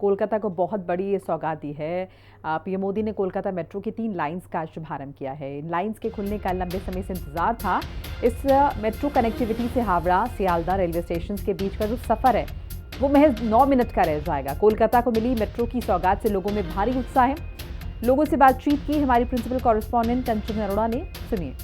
कोलकाता को बहुत बड़ी ये सौगात दी है। पीएम मोदी ने कोलकाता मेट्रो की 3 लाइंस का शुभारंभ किया है। इन लाइंस के खुलने का लंबे समय से इंतजार था। इस मेट्रो कनेक्टिविटी से हावड़ा सियालदा रेलवे स्टेशन के बीच का जो सफर है वो महज 9 मिनट का रह जाएगा। कोलकाता को मिली मेट्रो की सौगात से लोगों में भारी उत्साह है। लोगों से बातचीत की हमारी प्रिंसिपल कॉरेस्पॉन्डेंट कंचन अरोड़ा ने, सुनिए।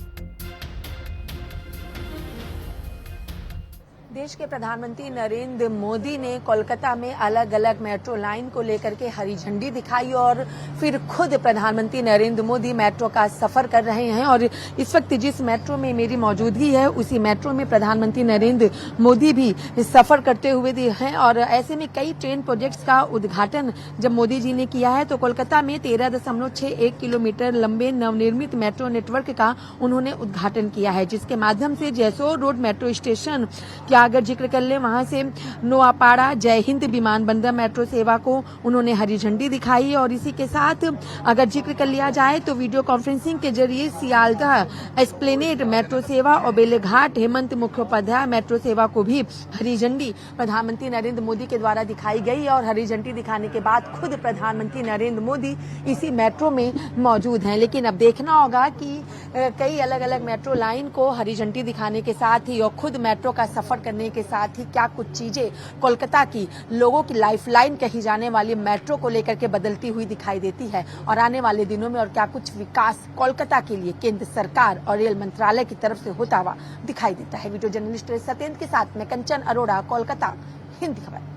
देश के प्रधानमंत्री नरेंद्र मोदी ने कोलकाता में अलग अलग मेट्रो लाइन को लेकर के हरी झंडी दिखाई और फिर खुद प्रधानमंत्री नरेंद्र मोदी मेट्रो का सफर कर रहे हैं। और इस वक्त जिस मेट्रो में मेरी मौजूदगी है उसी मेट्रो में प्रधानमंत्री नरेंद्र मोदी भी सफर करते हुए हैं। और ऐसे में कई ट्रेन प्रोजेक्ट्स का उद्घाटन जब मोदी जी ने किया है तो कोलकाता में 13.61 किलोमीटर लंबे नवनिर्मित मेट्रो नेटवर्क का उन्होंने उद्घाटन किया है, जिसके माध्यम से जैसोर रोड मेट्रो स्टेशन क्या अगर जिक्र कर ले वहां से नोआपाड़ा जय हिंद विमानबंदर मेट्रो सेवा को उन्होंने हरी झंडी दिखाई। और इसी के साथ अगर जिक्र कर लिया जाए तो वीडियो कॉन्फ्रेंसिंग के जरिए सियालदा एस्प्लेनेड मेट्रो सेवा और बेलेघाट हेमंत मुखोपाध्याय मेट्रो सेवा को भी हरी झंडी प्रधानमंत्री नरेंद्र मोदी के द्वारा दिखाई गई। और हरी झंडी दिखाने के बाद खुद प्रधानमंत्री नरेंद्र मोदी इसी मेट्रो में मौजूद हैं। लेकिन अब देखना होगा कि कई अलग अलग मेट्रो लाइन को हरी झंडी दिखाने के साथ ही और खुद मेट्रो का सफर करने के साथ ही क्या कुछ चीजें कोलकाता की लोगों की लाइफलाइन कही जाने वाली मेट्रो को लेकर के बदलती हुई दिखाई देती है और आने वाले दिनों में और क्या कुछ विकास कोलकाता के लिए केंद्र सरकार और रेल मंत्रालय की तरफ से होता हुआ दिखाई देता है। वीडियो जर्नलिस्ट सत्येंद्र के साथ में कंचन अरोड़ा, कोलकाता, हिंदी खबर।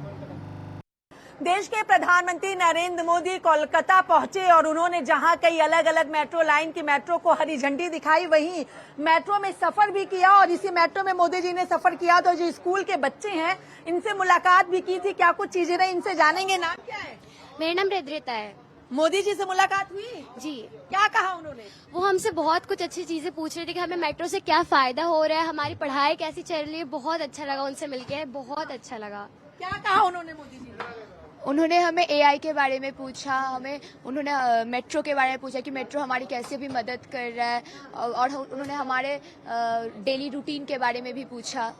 देश के प्रधानमंत्री नरेंद्र मोदी कोलकाता पहुंचे और उन्होंने जहां कई अलग अलग मेट्रो लाइन की मेट्रो को हरी झंडी दिखाई, वहीं मेट्रो में सफर भी किया। और इसी मेट्रो में मोदी जी ने सफर किया तो जो स्कूल के बच्चे हैं इनसे मुलाकात भी की थी। क्या कुछ चीजें रही इनसे जानेंगे। नाम क्या है? मेरा नाम रिद्रिता है। मोदी जी से मुलाकात हुई जी। क्या कहा उन्होंने? वो हमसे बहुत कुछ अच्छी चीजें पूछ रहे थे कि हमें मेट्रो से क्या फायदा हो रहा है, हमारी पढ़ाई कैसी चल रही है। बहुत अच्छा लगा उनसे मिलके, बहुत अच्छा लगा। क्या कहा उन्होंने मोदी जी ने? उन्होंने हमें एआई के बारे में पूछा, उन्होंने मेट्रो के बारे में पूछा कि मेट्रो हमारी कैसे भी मदद कर रहा है। और उन्होंने हमारे डेली रूटीन के बारे में भी पूछा।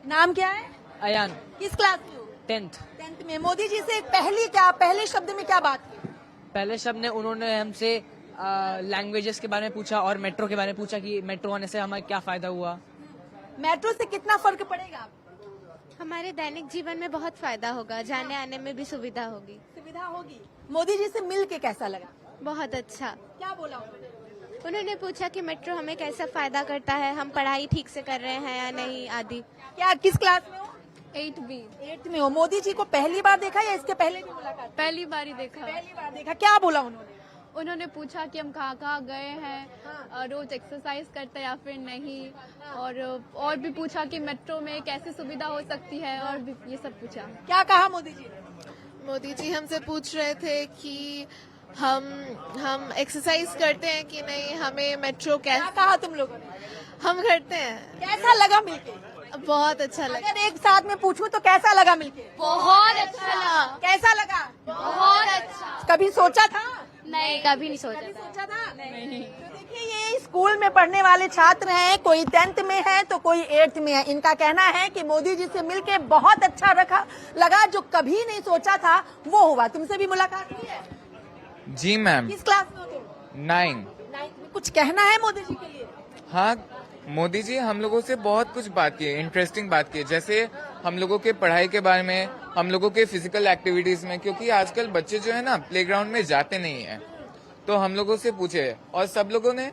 नाम क्या है? अयान। किस क्लास में हो? 10th में। मोदी जी से पहले शब्द में क्या बात की? पहले शब्द ने उन्होंने हमसे लैंग्वेजेस के बारे में पूछा और मेट्रो के बारे में पूछा कि मेट्रो आने से हमें क्या फायदा हुआ। मेट्रो से कितना फर्क पड़ेगा? हमारे दैनिक जीवन में बहुत फायदा होगा, जाने आने में भी सुविधा होगी। मोदी जी से मिल के कैसा लगा? बहुत अच्छा। क्या बोला उन्होंने पूछा कि मेट्रो हमें कैसा फायदा करता है, हम पढ़ाई ठीक से कर रहे हैं या नहीं आदि। क्या किस क्लास में हो? 8th में हो। मोदी जी को पहली बार देखा या इसके पहले भी मुलाकात? पहली बार ही देखा। पहली बार देखा। क्या बोला उन्होंने? उन्होंने पूछा कि हम कहाँ कहाँ गए हैं, रोज एक्सरसाइज करते हैं या फिर नहीं, और भी पूछा कि मेट्रो में कैसी सुविधा हो सकती है और भी ये सब पूछा। क्या कहा मोदी जी? मोदी जी हमसे पूछ रहे थे कि हम एक्सरसाइज करते हैं कि नहीं, हमें मेट्रो क्या कहा तुम लोगों ने? हम करते हैं। कैसा लगा मिलके? बहुत अच्छा लगा। अगर एक साथ में पूछूं तो कैसा लगा मिलके? बहुत अच्छा लगा। कैसा लगा? बहुत अच्छा। कभी सोचा था? नहीं, कभी नहीं सोचा था। नहीं। तो देखिए ये स्कूल में पढ़ने वाले छात्र हैं, कोई 10th में है तो कोई 8th में है। इनका कहना है कि मोदी जी से मिलके बहुत अच्छा लगा, जो कभी नहीं सोचा था वो हुआ। तुमसे भी मुलाकात हुई है? जी मैम। किस क्लास में हो तुम? 9th। कुछ कहना है मोदी जी के लिए? हाँ, मोदी जी हम लोगों से बहुत कुछ बात की, इंटरेस्टिंग बात की, जैसे हम लोगों के पढ़ाई के बारे में, हम लोगों के फिजिकल एक्टिविटीज में, क्योंकि आजकल बच्चे जो है ना प्लेग्राउंड में जाते नहीं है, तो हम लोगों से पूछे और सब लोगों ने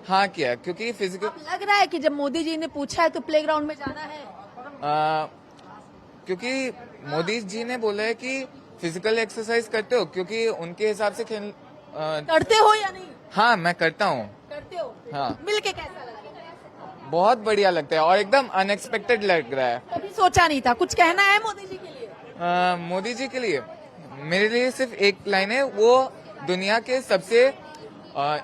हाँ किया, क्योंकि फिजिकल। लग रहा है कि जब मोदी जी ने पूछा है तो प्लेग्राउंड में जाना है। क्योंकि मोदी जी ने बोला है कि फिजिकल एक्सरसाइज करते हो, क्योंकि उनके हिसाब से करते हो या नहीं? हाँ, मैं करता हूँ। करते हो? हाँ। मिलके कैसा लगा? बहुत बढ़िया लगता है और एकदम अनएक्सपेक्टेड लग रहा है। कभी सोचा नहीं था। कुछ कहना है मोदी जी के लिए? मोदी जी के लिए मेरे लिए सिर्फ एक लाइन है, वो दुनिया के सबसे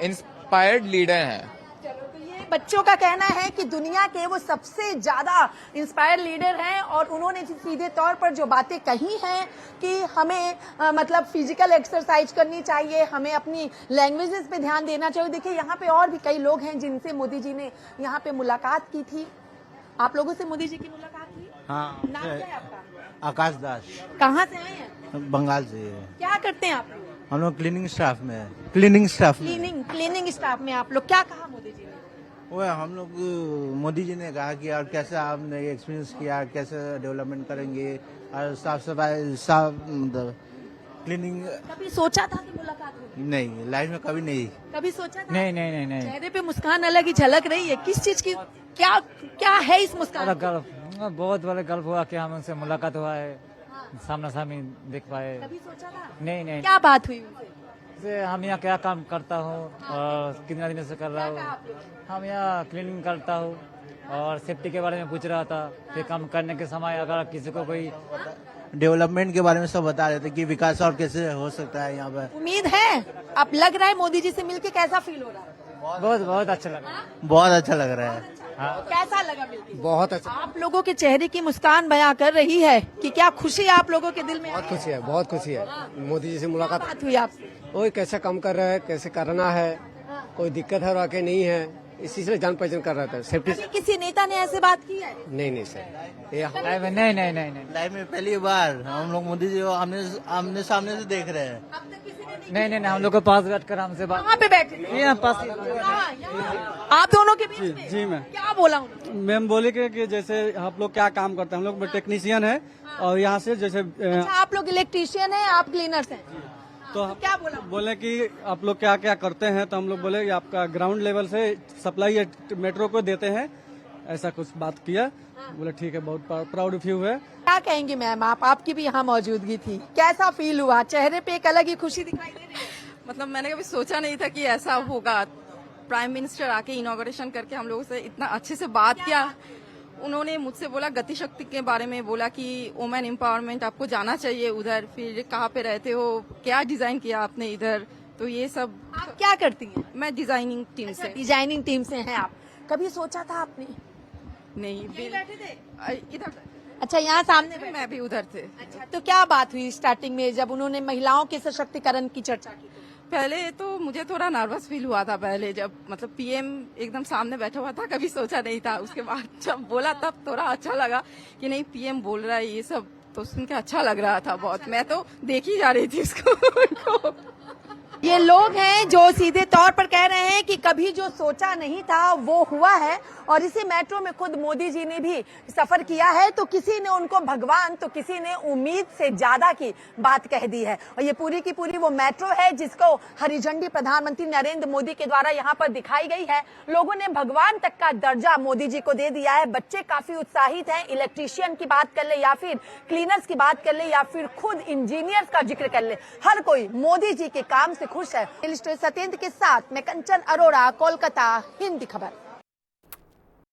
इंस्पायर्ड लीडर हैं। चलो, तो ये बच्चों का कहना है कि दुनिया के वो सबसे ज्यादा इंस्पायर्ड लीडर हैं। और उन्होंने सीधे तौर पर जो बातें कही हैं कि हमें मतलब फिजिकल एक्सरसाइज करनी चाहिए, हमें अपनी लैंग्वेजेस पे ध्यान देना चाहिए। देखिए यहाँ पे और भी कई लोग हैं जिनसे मोदी जी ने यहाँ पे मुलाकात की थी। आप लोगों से मोदी जी की मुलाकात हुई? हाँ। नाम क्या है आपका? आकाश दास, कहाँ से आए हैं? बंगाल से है। क्या करते हैं आप? हम लोग क्लीनिंग स्टाफ में है। क्लीनिंग स्टाफ में क्लीनिंग स्टाफ में आप लोग, क्या कहा मोदी जी ने? वो हम लोग मोदी जी ने कहा कि और कैसे आपने एक्सपीरियंस किया, कैसे डेवलपमेंट करेंगे और साफ सफाई, साफ मतलब क्लीनिंग। कभी सोचा था कि मुलाकात होगी? नहीं, लाइफ में कभी नहीं। कभी सोचा था? नहीं। चेहरे पे मुस्कान अलग ही झलक रही है, किस चीज की, क्या क्या है इस मुस्कान? बहुत बड़ा गल्फ हुआ कि हम उनसे मुलाकात हुआ है, सामना सामनी देख पाए। कभी सोचा था? नहीं। क्या बात हुई उनसे? जैसे हम यहाँ क्या काम करता हूँ और कितना दिन से कर रहा हूँ। हम यहाँ क्लीनिंग करता हूँ और सेफ्टी के बारे में पूछ रहा था। फिर काम करने के समय अगर किसी को कोई डेवलपमेंट के बारे में सब बता रहे थे कि विकास और कैसे हो सकता है यहाँ पर। उम्मीद है? अब लग रहा है मोदी जी से मिलके कैसा फील हो रहा है? बहुत अच्छा लगा। बहुत अच्छा लग रहा है। कैसा लगा मिलके? बहुत अच्छा। आप लोगों के चेहरे की मुस्कान बयां कर रही है कि क्या खुशी आप लोगों के दिल में? बहुत खुशी है, बहुत खुशी है। मोदी जी से मुलाकात बात हुई आपसे? वही कैसे काम कर रहे हैं, कैसे करना है, कोई दिक्कत है वाकई नहीं है, इसी से जान पहचान कर रहा था। सेफ्टी कभी किसी नेता ने ऐसे बात की है? नहीं सर, ये नहीं। लाइफ में पहली बार हम लोग मोदी जी को आमने सामने से देख रहे हैं। अब तक किसी ने नहीं? नहीं, हम लोग को पास बैठ कर हमसे बात। कहाँ पे बैठे थे? यहाँ पास। यहाँ? आप दोनों के बीच में? जी मैम। क्या बोला उन्होंने? मैम बोले कि जैसे आप लोग क्या काम करते हैं, हम लोग टेक्नीशियन है और यहाँ से जैसे अच्छा, आप लोग इलेक्ट्रीशियन हैं, आप क्लीनर्स हैं, तो क्या बोला? बोले कि आप लोग क्या क्या करते हैं, तो हम लोग बोले कि आपका ग्राउंड लेवल से सप्लाई मेट्रो को देते हैं, ऐसा कुछ बात किया। बोले ठीक है, बहुत प्राउड फील है। क्या कहेंगी मैम आप? आपकी भी यहाँ मौजूदगी थी, कैसा फील हुआ? चेहरे पे एक अलग ही खुशी दिखाई दे रही है। मतलब मैंने कभी सोचा नहीं था कि ऐसा होगा। प्राइम मिनिस्टर आके इनॉग्रेशन करके हम लोगों से इतना अच्छे से बात किया। उन्होंने मुझसे बोला गति शक्ति के बारे में, बोला कि वुमेन एम्पावरमेंट आपको जाना चाहिए उधर, फिर कहाँ पे रहते हो, क्या डिजाइन किया आपने इधर, तो ये सब। आप क्या करती हैं? मैं डिजाइनिंग टीम से। डिजाइनिंग टीम से हैं आप। कभी सोचा था आपने? नहीं, बैठे थे इधर। अच्छा, यहाँ सामने बैठे? मैं भी उधर थे। अच्छा, तो क्या बात हुई स्टार्टिंग में जब उन्होंने महिलाओं के सशक्तिकरण की चर्चा की? पहले तो मुझे थोड़ा नर्वस फील हुआ था पहले, जब मतलब पीएम एकदम सामने बैठा हुआ था, कभी सोचा नहीं था। उसके बाद जब बोला तब थोड़ा अच्छा लगा कि नहीं पीएम बोल रहा है ये सब, तो सुन के अच्छा लग रहा था बहुत। मैं तो देख ही जा रही थी इसको। ये लोग हैं जो सीधे तौर पर कह रहे हैं कि कभी जो सोचा नहीं था वो हुआ है, और इसी मेट्रो में खुद मोदी जी ने भी सफर किया है, तो किसी ने उनको भगवान तो किसी ने उम्मीद से ज्यादा की बात कह दी है। और ये पूरी की पूरी वो मेट्रो है जिसको हरी झंडी प्रधानमंत्री नरेंद्र मोदी के द्वारा यहाँ पर दिखाई गई है। लोगों ने भगवान तक का दर्जा मोदी जी को दे दिया है। बच्चे काफी उत्साहित हैं। इलेक्ट्रीशियन की बात कर ले या फिर क्लीनर्स की बात कर ले या फिर खुद इंजीनियर्स का जिक्र कर ले, हर कोई मोदी जी के काम से खुश है। सत्येंद्र के साथ मैं कंचन अरोड़ा, कोलकाता, हिंदी खबर।